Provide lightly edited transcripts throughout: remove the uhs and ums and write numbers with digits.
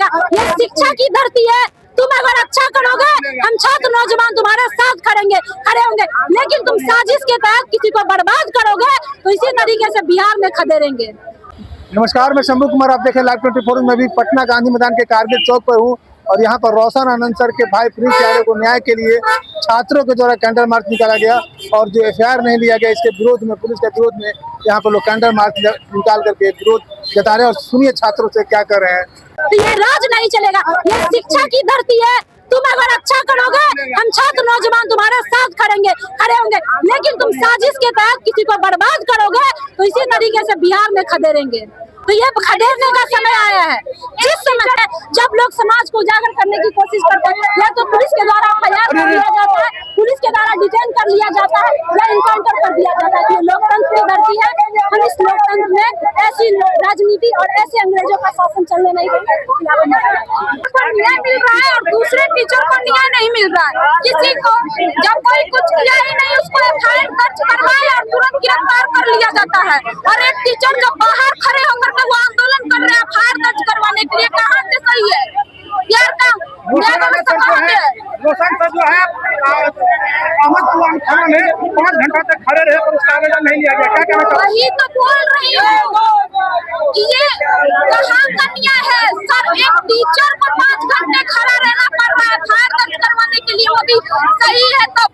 चलेगा। ये शिक्षा की धरती है। तुम अगर अच्छा करोगे, हम छात्र नौजवान तुम्हारे साथ खड़े होंगे। लेकिन तुम साजिश के तहत किसी को बर्बाद करोगे तो इसी तरीके से बिहार में खदेड़ेंगे। नमस्कार, मैं शंभू कुमार, आप देखें लाइव 24। में भी पटना गांधी मैदान के कारगिल चौक पर हूँ और यहाँ पर रोशन आनंद सर के भाई प्रिंस यादव को न्याय के लिए छात्रों के द्वारा कैंडल मार्च निकाला गया और जो एफआईआर नहीं लिया गया इसके विरोध में, पुलिस के विरोध में यहाँ पर लोग कैंडल मार्च निकाल करके विरोध जता रहे हैं। और सुनिए छात्रों से क्या कर रहे हैं। तो ये राज नहीं चलेगा। ये शिक्षा की धरती है। तुम अगर अच्छा करोगे, हम छात्र नौजवान तुम्हारे साथ खड़े होंगे। लेकिन तुम साजिश के तहत किसी को बर्बाद करोगे तो इसी तरीके से बिहार में खदेड़ेंगे। तो ये खदेड़ने का समय आया है। जिस समय जब लोग समाज को उजागर करने की कोशिश करते हैं, या तो पुलिस के द्वारा एफआईआर कर लिया जाता है, पुलिस के द्वारा डिटेन कर लिया जाता है, या इनकाउंटर कर दिया जाता है। ये लोकतंत्र की धरती है। हम इस लोकतंत्र में ऐसी राजनीति और ऐसे अंग्रेजों का शासन चलने नहीं देंगे। न्याय मिल रहा है और दूसरे टीचर को न्याय नहीं मिल रहा है। किसी को जब कोई कुछ किया ही नहीं, उसको एफआईआर दर्ज करवाए और तुरंत गिरफ्तार कर लिया जाता है। और एक टीचर जो बाहर खड़े होकर के वो आंदोलन कर रहे हैं एफआईआर दर्ज करवाने के लिए, कहाँ से सही है यार? रोशन सर जो है अहमद कुआन थाना में 5 घंटा तक खड़े रहे और उसका आवेदन नहीं लिया गया। क्या कहना चाहते हैं? वही तो बोल रही हूँ कि ये कहाँ का न्याय है सर? एक टीचर को 5 घंटे खड़ा रहना पड़ रहा है एफआईआर दर्ज करवाने के लिए। वो भी सही है तब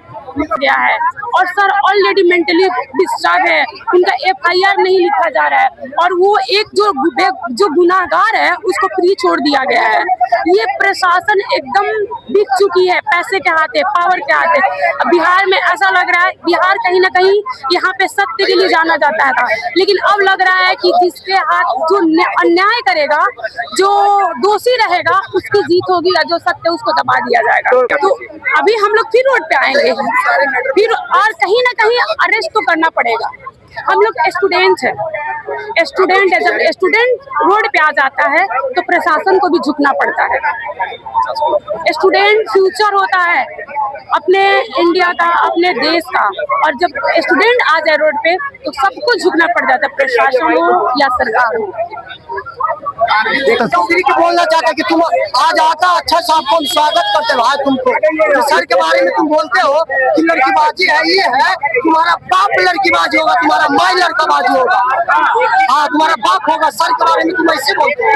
गया है। और सर ऑलरेडी मेंटली डिस्टर्ब है, उनका एफआईआर नहीं लिखा जा रहा है और वो एक जो गुनाहगार है उसको फ्री छोड़ दिया गया है। ये प्रशासन एकदम बिक चुकी है, पैसे के हाथे, पावर के हाथे। बिहार में ऐसा लग रहा है, बिहार कहीं ना कहीं यहाँ पे सत्य के लिए जाना जाता था, लेकिन अब लग रहा है कि जिसके हाथ जो अन्याय करेगा, जो दोषी रहेगा उसकी जीत होगी और जो सत्य उसको दबा दिया जाएगा। तो अभी हम लोग फिर रोड पे आएंगे, फिर और कहीं ना कहीं अरेस्ट तो करना पड़ेगा। हम लोग स्टूडेंट है। जब स्टूडेंट रोड पे आ जाता है तो प्रशासन को भी झुकना पड़ता है। स्टूडेंट फ्यूचर होता है अपने इंडिया का, अपने देश का, और जब स्टूडेंट आ जाए रोड पे तो सबको झुकना पड़ जाता है, प्रशासन हो या सरकार हो। तो बोलना चाहता है कि तुम आज आता अच्छा सा आपको स्वागत करते भाई तुमको। तो सर के बारे में तुम बोलते हो कि लड़कीबाजी है, ये है तुम्हारा बाप लड़कीबाजी होगा, तुम्हारा माई लड़काबाजी होगा। हाँ, तुम्हारा बाप होगा। सर के बारे में तुम ऐसे बोलते हो।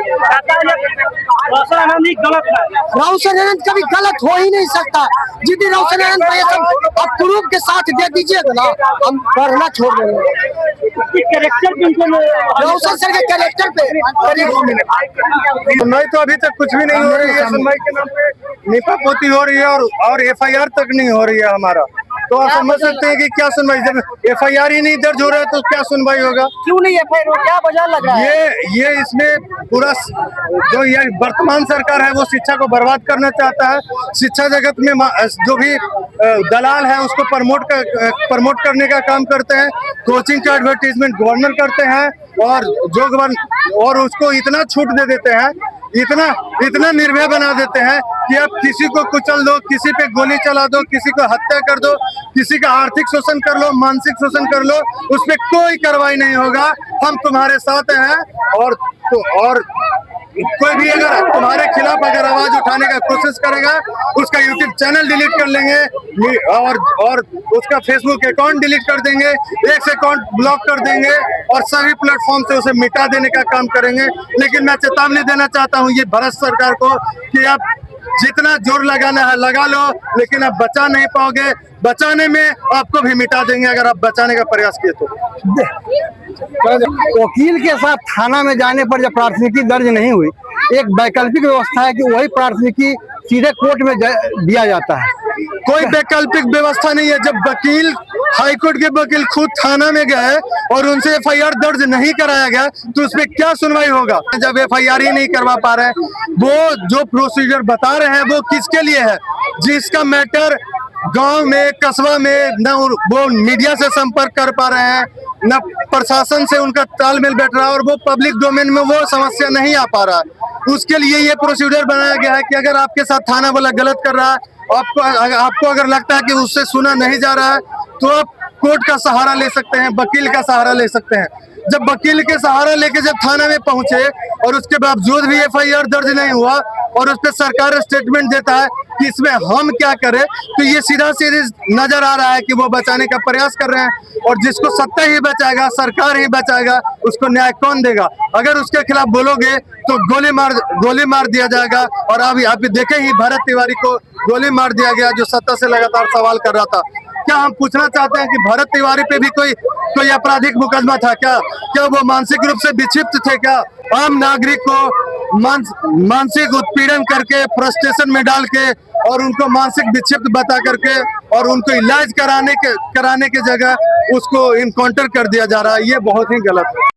रोशन आनंद गलत है। रोशन आनंद कभी गलत हो ही नहीं सकता। जितनी रोशन आनंद को ये सब आप प्रूफ के साथ दे दीजिएगा ना, हम पढ़ना छोड़ देंगे। रोशन सर के कैरेक्टर पे सुनवाई तो अभी तक कुछ भी नहीं हो रही है। सुनवाई के नाम पे नीपापोती हो रही है और एफआईआर तक नहीं हो रही है हमारा। तो आप समझ सकते हैं कि क्या सुनवाई, जब एफआईआर ही नहीं दर्ज हो रहा है तो क्या सुनवाई होगा? क्यों नहीं एफआईआर हो, क्या वजह लग रहा है? ये इसमें पूरा जो ये वर्तमान सरकार है वो शिक्षा को बर्बाद करना चाहता है। शिक्षा जगत में जो भी दलाल है उसको प्रमोट करने का काम करते हैं। कोचिंग का एडवर्टीजमेंट गवर्नर करते हैं और उसको इतना छूट दे देते हैं, इतना निर्भय बना देते हैं कि अब किसी को कुचल दो, किसी पे गोली चला दो, किसी को हत्या कर दो, किसी का आर्थिक शोषण कर लो, मानसिक शोषण कर लो, उस पे कोई कार्रवाई नहीं होगा। हम तुम्हारे साथ हैं और कोई भी अगर तुम्हारे खिलाफ अगर आवाज उठाने का कोशिश करेगा उसका यूट्यूब चैनल डिलीट कर लेंगे और उसका फेसबुक अकाउंट डिलीट कर देंगे, एक अकाउंट ब्लॉक कर देंगे और सभी प्लेटफॉर्म से उसे मिटा देने का काम करेंगे। लेकिन मैं चेतावनी देना चाहता हूँ ये भारत सरकार को कि अब जितना जोर लगाना है लगा लो, लेकिन अब बचा नहीं पाओगे। बचाने में आपको भी मिटा देंगे अगर आप बचाने का प्रयास किए तो। वकील के साथ थाना में जाने पर जब प्राथमिकी दर्ज नहीं हुई, एक वैकल्पिक व्यवस्था है कि वही प्राथमिकी सीधे कोर्ट में दिया जाता है। कोई वैकल्पिक व्यवस्था नहीं है। जब वकील, हाईकोर्ट के वकील खुद थाना में गए और उनसे एफआईआर दर्ज नहीं कराया गया तो उसमें क्या सुनवाई होगा? जब एफआईआर ही नहीं करवा पा रहे हैं, वो जो प्रोसीजर बता रहे हैं वो किसके लिए है? जिसका मैटर गांव में, कस्बा में न वो मीडिया से संपर्क कर पा रहे हैं, न प्रशासन से उनका तालमेल बैठ रहा है और वो पब्लिक डोमेन में वो समस्या नहीं आ पा रहा है। उसके लिए ये प्रोसीजर बनाया गया है कि अगर आपके साथ थाना वाला गलत कर रहा है, आपको अगर लगता है कि उससे सुना नहीं जा रहा है तो आप कोर्ट का सहारा ले सकते हैं, वकील का सहारा ले सकते हैं। जब वकील के सहारा लेके जब थाना में पहुंचे और उसके बावजूद भी FIR दर्ज नहीं हुआ और उस पर सरकार स्टेटमेंट देता है कि इसमें हम क्या करें, तो ये सीधा सीधी नजर आ रहा है कि वो बचाने का प्रयास कर रहे हैं। और जिसको सत्ता ही बचाएगा, सरकार ही बचाएगा, उसको न्याय कौन देगा? अगर उसके खिलाफ बोलोगे तो गोली मार दिया जाएगा। और अभी आप देखे ही भरत तिवारी को गोली मार दिया गया, जो सत्ता से लगातार सवाल कर रहा था। क्या हम पूछना चाहते हैं कि भरत तिवारी पे भी कोई आपराधिक मुकदमा था क्या वो मानसिक रूप से विक्षिप्त थे? क्या आम नागरिक को मानसिक उत्पीड़न करके, फ्रस्ट्रेशन में डाल के और उनको मानसिक विक्षिप्त बता करके और उनको इलाज कराने के जगह उसको इनकाउंटर कर दिया जा रहा है? ये बहुत ही गलत है।